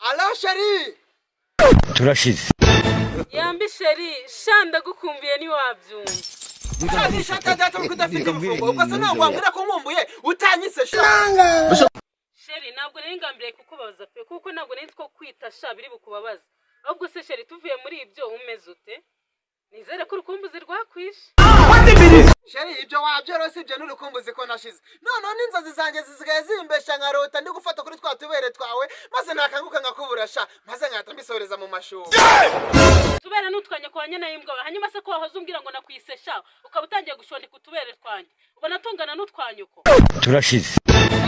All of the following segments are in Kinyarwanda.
Alo sheri. turashize. Yambi sheri shanda gukumbuye ni wabyumva. Sheri shaka data kudafite urufungo ubwo se ntabwo wambwira ko nkumbuye utanyise sha. Sheri ntabwo nari ngambiriye kukubaza pe kuko ntabwo nari two kwita sha biri bukubabaza. Ahubwo se sheri tuvuye muri ibyo umeze ute? Nizere ko urukumbuzi rwakwishe. Sheri ibyo wabyorose ibyo n'urukumbuzi ko nashize. None n'inzozi zanjye zisigaye zimbesha nkarota ndi gufata kuri twa tubere twawe maze nakanguka ngakuburasha maze ngahita mbisoreza mu mashuri. Tubere n'utwanye kwa nyana y'imbwa hanyuma se ko wahoze umbwira ngo nakwise ukaba utangiye gushondeka utubere twanye. Ubona tungana n'utwanyuko. Turashize.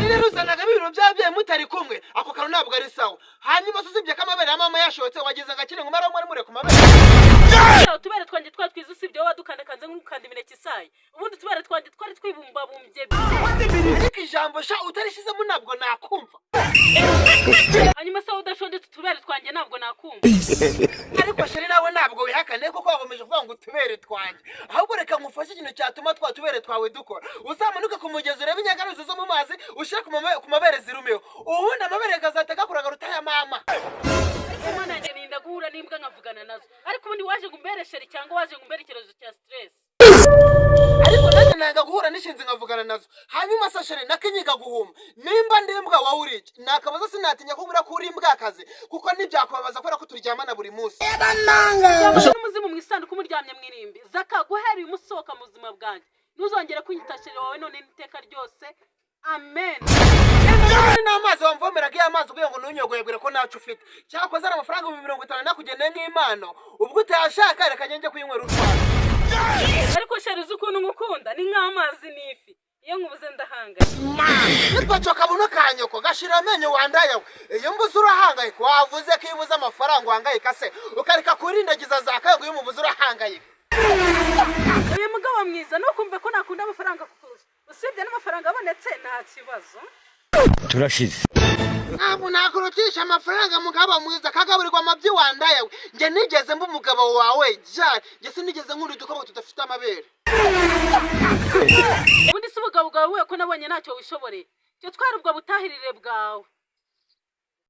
Rero uzanaga ibintu byabye mutari kumwe ako kantu ntabwo ari sawa. Hanyuma susibye kamabere ya mama yashotse wagize ngakire ngo mara mure ku mabere. Tubere twanje twatwiza usibye wadukandakanze nk'ukanda imineke isayi. Ubundi tubere twanje twari twibumbabumbye. Ariko ijambo sha utarishizemo ntabwo nakumva. Hanyuma se udashondetse tubere twanje ntabwo nakumva. Ariko sheri nawe ntabwo wihakane kuko wagomeje kuvuga ngo tubere twanje. Ahubwo reka ngufashe ikintu cyatuma twatubere twawe dukora. Uzamanuke ku mugezi urebe inyagaruzo zo mu mazi ushaka ku mabere zirumeho. Ubundi amabere gazateka kuraga rutaya mama. Ariko nanjye ninda guhura n'imbwa nkavugana nazo. Ariko ubundi waje ngumbere sheri cyangwa waje ngumbere ikibazo cya stress. Ariko nanjye nanga guhura n'ishinzi nkavugana nazo. Hanyuma se sheri nakinyiga guhuma. Nimba ndimbwa wawe uriki nakabaza sinatinya kubura kuri imbwa akazi kuko nibyakubabaza kwera ko turyamana buri munsi. Umuzimu mwisanduku muryamye mwirimbi. Zaka guhera umusoka mu buzima bwanjye. Ntuzongere kunyita sheri wawe none n'iteka ryose. Amen. N'amazi wamvomeraga ya mazi ubuye ngo nunyogoyebwira ko nacu ufite. Cyakoze ari amafaranga 50 nakugende nk'Imana. Ubwo utashaka reka nyenje kuyinywera urwanda. Ariko sheri ukuntu ngukunda ni nk'amazi n'ifi. Iyo nkubuze ndahanga. Nipacho kabuno kanyoko gashira amenyo wandayawe. Iyo mbuze urahangaye wavuze ko ibuze amafaranga wangayika se. Ukarika kurindagiza zakayo ngo umubuze urahangaye. Uyu mugabo mwiza no kumve ko nakunda amafaranga kukurusha. Usibye n'amafaranga abonetse nta kibazo. Turashize. Ntabwo nakurutisha amafaranga mugabo mwiza kagaburirwa amabyi wandayawe. Nge nigeze mba umugabo wawe jya. Nge sinigeze nkuru dukabo tudafite amabere. Ubundi se ubugabo bwawe ko nabonye ntacyo wishoboreye. Cyo twari ubwo butahirire bwawe.